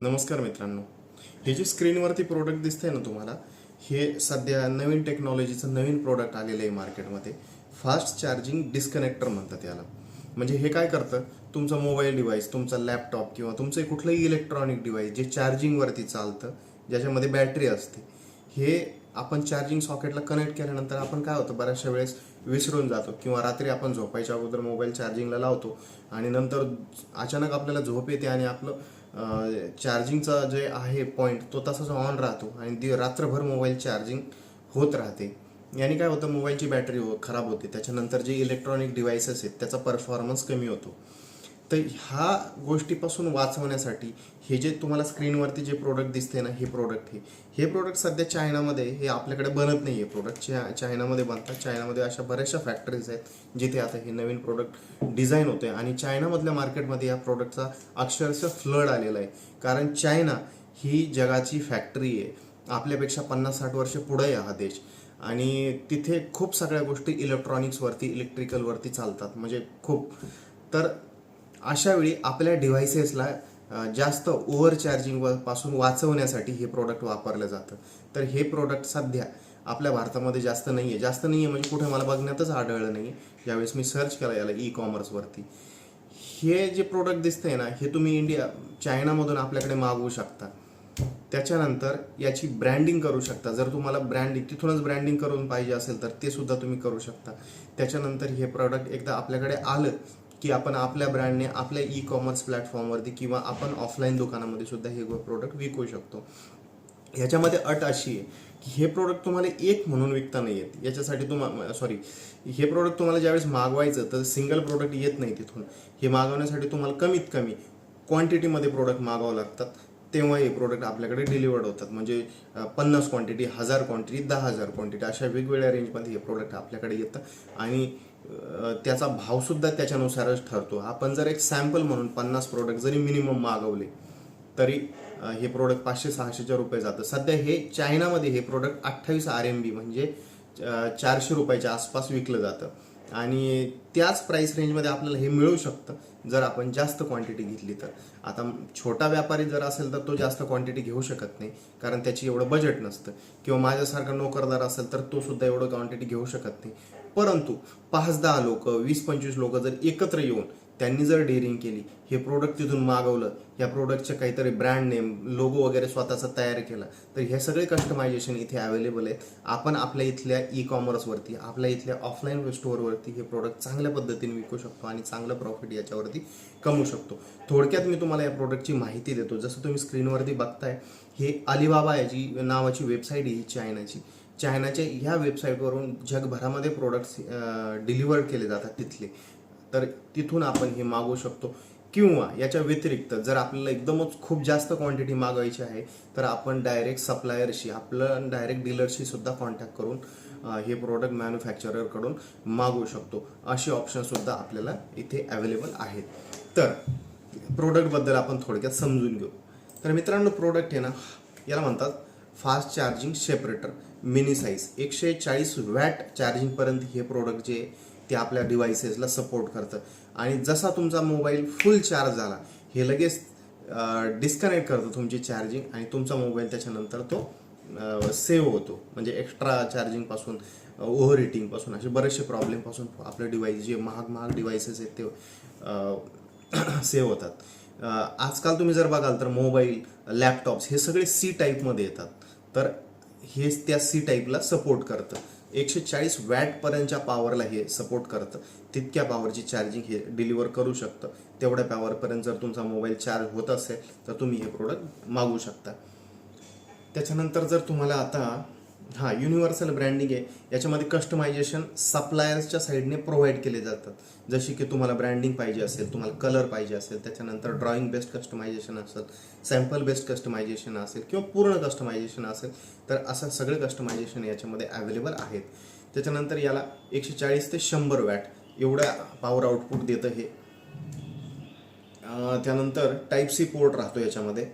नमस्कार मित्रांनो, हे जे स्क्रीनवरती प्रोडक्ट दिसतंय ना तुम्हाला, हे सध्या नवीन टेक्नॉलॉजीचं नवीन प्रोडक्ट आलेलं आहे मार्केटमध्ये. फास्ट चार्जिंग डिस्कनेक्टर म्हणतात याला. म्हणजे हे काय करतं, तुमचा मोबाईल डिव्हाइस, तुमचा लॅपटॉप किंवा तुमचं कुठलंही इलेक्ट्रॉनिक डिव्हाइस जे चार्जिंगवरती चालतं, ज्याच्यामध्ये बॅटरी असते, हे आपण चार्जिंग सॉकेटला कनेक्ट केल्यानंतर आपण काय होतं, बऱ्याचशा वेळेस विसरून जातो किंवा रात्री आपण झोपायच्या अगोदर मोबाईल चार्जिंगला लावतो आणि नंतर अचानक आपल्याला झोप येते आणि आपलं चार्जिंगचा जे आहे पॉईंट तो तसाच ऑन राहतो आणि रात्रभर मोबाईल चार्जिंग होत राहते. याने काय होतं, मोबाईलची बॅटरी खराब होते, त्याच्यानंतर जे इलेक्ट्रॉनिक डिव्हाइसेस आहेत त्याचा परफॉर्मन्स कमी होतो. तर ह्या गोष्टीपासून वाचवण्यासाठी हे जे तुम्हाला स्क्रीनवरती जे प्रोडक्ट दिसते ना, हे प्रोडक्ट सध्या चायनामध्ये, हे आपल्याकडे बनत नाही आहे प्रोडक्ट, चायनामध्ये बनतात. चायनामध्ये अशा बऱ्याचशा फॅक्टरीज आहेत जिथे आता हे नवीन प्रोडक्ट डिझाईन होते आणि चायनामधल्या मार्केटमध्ये या प्रोडक्टचा अक्षरशः फ्लड आलेला आहे. कारण चायना ही जगाची फॅक्टरी आहे. आपल्यापेक्षा 50-60 वर्ष पुढे आहे हा देश आणि तिथे खूप सगळ्या गोष्टी इलेक्ट्रॉनिक्सवरती, इलेक्ट्रिकलवरती चालतात, म्हणजे खूप. तर अशा वेळी आपल्या डिव्हाइसेसला जास्त ओव्हर चार्जिंग पासून वाचवण्यासाठी हे प्रोडक्ट वापरलं जातं. तर हे प्रोडक्ट सध्या आपल्या भारतामध्ये जास्त नाही आहे म्हणजे कुठे मला बघण्यातच आढळलं नाही. ज्यावेळेस मी सर्च केला याला ई-कॉमर्सवरती, हे जे प्रोडक्ट दिसतंय ना, हे तुम्ही चायनामधून आपल्याकडे मागवू शकता. त्याच्यानंतर याची ब्रँडिंग करू शकता. जर तुम्हाला तिथूनच ब्रँडिंग करून पाहिजे असेल तर ते सुद्धा तुम्ही करू शकता. त्याच्यानंतर हे प्रोडक्ट एकदा आपल्याकडे आलं की आपण आपल्या ब्रँडने आपल्या ई-कॉमर्स प्लॅटफॉर्मवरती किंवा आपण ऑफलाईन दुकानामध्ये सुद्धा हे प्रोडक्ट विकू शकतो. ह्याच्यामध्ये अट अशी आहे की हे प्रोडक्ट तुम्हाला एक म्हणून विकता नाही येत. याच्यासाठी हे प्रोडक्ट तुम्हाला ज्यावेळेस मागवायचं तर सिंगल प्रोडक्ट येत नाही तिथून. हे मागवण्यासाठी तुम्हाला कमीत कमी क्वांटिटीमध्ये प्रोडक्ट मागवावं लागतात, तेव्हा हे प्रोडक्ट आपल्याकडे डिलिव्हर्ड होतात. म्हणजे 50 क्वांटिटी, 1000 क्वांटिटी, 10,000 क्वांटिटी अशा वेगवेगळ्या रेंजमध्ये हे प्रोडक्ट आपल्याकडे येतं आणि त्याचा भावसुद्धा त्याच्यानुसारच ठरतो. आपण जर एक सॅम्पल म्हणून 50 प्रोडक्ट जरी मिनिमम मागवले तरी हे प्रोडक्ट 500-600 रुपये जातं. सध्या हे चायनामध्ये हे प्रोडक्ट 28 RMB म्हणजे 400 रुपयाच्या आसपास विकलं जातं आणि त्याच प्राइस रेंजमध्ये आपल्याला हे मिळू शकतं जर आपण जास्त क्वांटिटी घेतली तर. आता छोटा व्यापारी जर असेल तर तो जास्त क्वांटिटी घेऊ शकत नाही, कारण त्याची एवढं बजेट नसतं, किंवा माझ्यासारखा नोकरदार असेल तर तो सुद्धा एवढं क्वांटिटी घेऊ शकत नाही. परंतु 5-10 लोक, 20-25 लोक जर एकत्र येऊन त्यांनी जर डेअरिंग केली, हे प्रोडक्ट तिथून मागवलं, या प्रोडक्टचे काहीतरी ब्रँड नेम, लोगो वगैरे स्वतःचा तयार केला, तर हे सगळे कस्टमायझेशन इथे अवेलेबल आहेत. आपण आपल्या इथल्या ई-कॉमर्सवरती, आपल्या इथल्या ऑफलाईन स्टोअरवरती हे प्रोडक्ट चांगल्या पद्धतीने विकू शकतो आणि चांगलं प्रॉफिट याच्यावरती कमवू शकतो. थोडक्यात मी तुम्हाला या प्रोडक्टची माहिती देतो. जसं तुम्ही स्क्रीनवरती बघताय, हे अलिबाबा याची नावाची वेबसाईट आहे ही चायनाच्या ह्या वेबसाईटवरून जगभरामध्ये प्रोडक्ट्स डिलिव्हर केले जातात तिथले. तर तिथून आपण हे मागवू शकतो. किंवा याच्या व्यतिरिक्त जर आपल्याला एकदमच खूप जास्त क्वांटिटी मागवायची आहे तर आपण डायरेक्ट सप्लायरशी, आपलं डायरेक्ट डीलरशी सुद्धा कॉन्टॅक्ट करून हे प्रोडक्ट मॅन्युफॅक्चररकडून मागवू शकतो. असे ऑप्शनसुद्धा आपल्याला इथे अवेलेबल आहेत. तर प्रोडक्टबद्दल आपण थोडक्यात समजून घेऊ. तर मित्रांनो, प्रोडक्ट आहे ना, याला म्हणतात fast charging separator mini size. 140 watt चार्जिंगपर्यंत हे प्रोडक्ट जे ते आपल्या डिव्हाइसेसला सपोर्ट करतं आणि जसा तुमचा मोबाईल फुल चार्ज झाला, हे लगेच डिस्कनेक्ट करतं तुमची चार्जिंग आणि तुमचा मोबाईल त्याच्यानंतर तो सेव्ह होतो. म्हणजे एक्स्ट्रा चार्जिंगपासून, ओव्हर हिटिंगपासून, असे बरेचसे प्रॉब्लेमपासून आपलं डिव्हाइस, जे महाग डिव्हाइसेस आहेत ते सेव्ह होतात. आजकाल तुम्ही जर बघाल तर मोबाईल, लॅपटॉप्स हे सगळे सी टाईपमध्ये येतात. तर हे त्या सी टाईपला सपोर्ट करतं. 140 वॅटपर्यंतच्या पॉवरला हे सपोर्ट करतं. तितक्या पॉवरची चार्जिंग हे डिलिव्हर करू शकतं. तेवढ्या पॉवरपर्यंत जर तुमचा मोबाईल चार्ज होत असेल तर तुम्ही हे प्रोडक्ट मागवू शकता. त्याच्यानंतर जर तुम्हाला आता युनिव्हर्सल ब्रँडिंग आहे, याच्यामध्ये कस्टमायझेशन सप्लायर्सच्या साईडने प्रोव्हाइड केले जातात. जशी की तुम्हाला ब्रँडिंग पाहिजे असेल, तुम्हाला कलर पाहिजे असेल, त्याच्यानंतर ड्रॉइंग बेस्ड कस्टमायझेशन असेल, सॅम्पल बेस्ड कस्टमायझेशन असेल किंवा पूर्ण कस्टमायझेशन असेल, तर असं सगळे कस्टमायझेशन याच्यामध्ये अवेलेबल आहेत. त्याच्यानंतर याला 140 ते 100 वॅट एवढ्या पॉवर आउटपुट देतं हे. त्यानंतर टाईप सी पोर्ट राहतो याच्यामध्ये.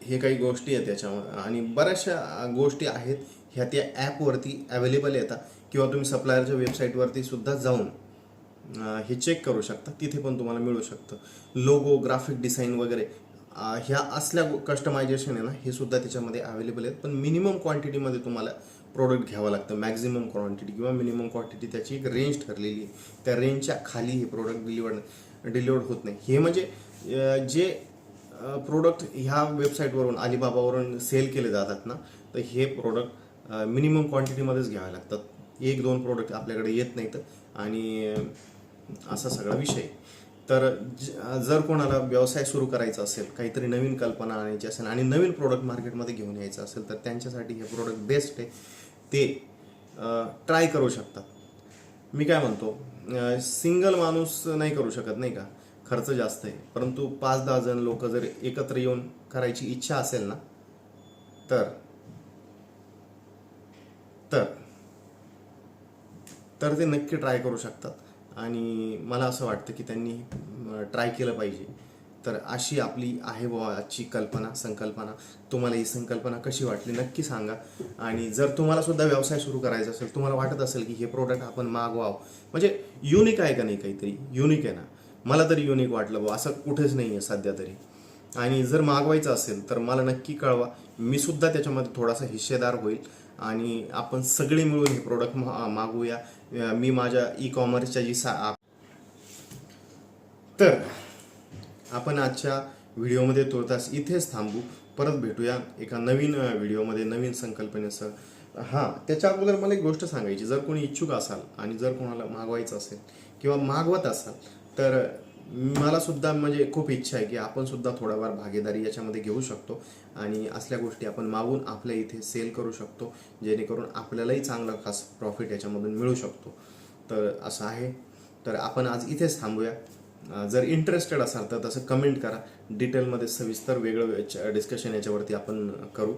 हे काही गोष्टी आहेत त्याच्यामध्ये आणि बऱ्याचशा गोष्टी आहेत ह्या त्या ॲपवरती अवेलेबल येतात, किंवा तुम्ही सप्लायरच्या वेबसाईटवरती सुद्धा जाऊन हे चेक करू शकता, तिथे पण तुम्हाला मिळू शकतं. लोगो, ग्राफिक डिझाईन वगैरे ह्या असल्या कस्टमायझेशन आहे ना, हे सुद्धा त्याच्यामध्ये अवेलेबल आहेत. पण मिनिमम क्वांटिटीमध्ये तुम्हाला प्रोडक्ट घ्यावं लागतं. मॅक्झिमम क्वांटिटी किंवा मिनिमम क्वांटिटी त्याची एक रेंज ठरलेली आहे. त्या रेंजच्या खाली हे प्रोडक्ट डिलिवर्ड होत नाही. हे म्हणजे जे प्रोडक्ट ह्या वेबसाईटवरून अलिबाबावरून सेल केले जातात ना, तर हे प्रोडक्ट मिनिमम क्वांटिटीमध्येच घ्यावे लागतात. 1-2 प्रोडक्ट आपल्याकडे येत नाहीत आणि असा सगळा विषय. तर जर कोणाला व्यवसाय सुरू करायचा असेल, काहीतरी नवीन कल्पना आणायची असेल आणि नवीन प्रोडक्ट मार्केटमध्ये घेऊन यायचं असेल, तर त्यांच्यासाठी हे प्रोडक्ट बेस्ट आहे. ते ट्राय करू शकतात. मी काय म्हणतो, सिंगल माणूस नाही करू शकत नाही का, खर्च जास्त आहे. परंतु 5-10 जण लोक जर एकत्र येऊन करायची इच्छा असेल ना, तर तर तर ते नक्की ट्राय करू शकतात. आणि मला असं वाटतं की त्यांनी ट्राय केलं पाहिजे. तर अशी आपली आहे बुवा आजची संकल्पना. तुम्हाला ही संकल्पना कशी वाटली नक्की सांगा. आणि जर तुम्हाला सुद्धा व्यवसाय सुरू करायचा असेल, तुम्हाला वाटत असेल की हे प्रोडक्ट आपण मागवावं, म्हणजे युनिक आहे का नाही, काहीतरी युनिक आहे ना, मला तरी युनिक वाटलं बुवा, असं कुठेच नाही आहे सध्या तरी. आणि जर मागवायचं असेल तर मला नक्की कळवा. मी सुद्धा त्याच्यामध्ये थोडासा हिस्सेदार होईल आणि आपण सगळे मिळून हे प्रोडक्ट मागवूया. मी माझ्या ई-कॉमर्सच्या जी तर आपण आजच्या व्हिडिओमध्ये तुर्तास इथेच थांबू. परत भेटूया एका नवीन व्हिडिओमध्ये नवीन संकल्पनेसह. हां, त्याच्या अगोदर मला एक गोष्ट सांगायची. जर कोणी इच्छुक असाल आणि जर कोणाला मागवायचं असेल किंवा मागवत असाल, तर मला सुद्धा म्हणजे खूप इच्छा आहे की आपण सुद्धा थोडाफार भागीदारी याच्यामध्ये घेऊ शकतो आणि असल्या गोष्टी आपण मागून आपल्या इथे सेल करू शकतो, जेणेकरून आपल्यालाही चांगला खास प्रॉफिट याच्यामधून मिळू शकतो. तर असं आहे. तर आपण आज इथेच थांबूया. जर इंटरेस्टेड असाल तर तसं कमेंट करा. डिटेलमध्ये सविस्तर वेगळं डिस्कशन याच्यावरती आपण करू.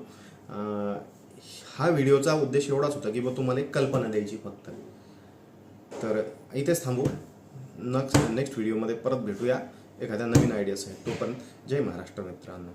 हा व्हिडिओचा उद्देश एवढाच होता की बा तुम्हाला एक कल्पना द्यायची फक्त. तर इथेच थांबू. नेक्स्ट व्हिडिओमध्ये परत भेटूया एखाद्या नवीन आयडियासह. तोपर्यंत जय महाराष्ट्र मित्रांनो.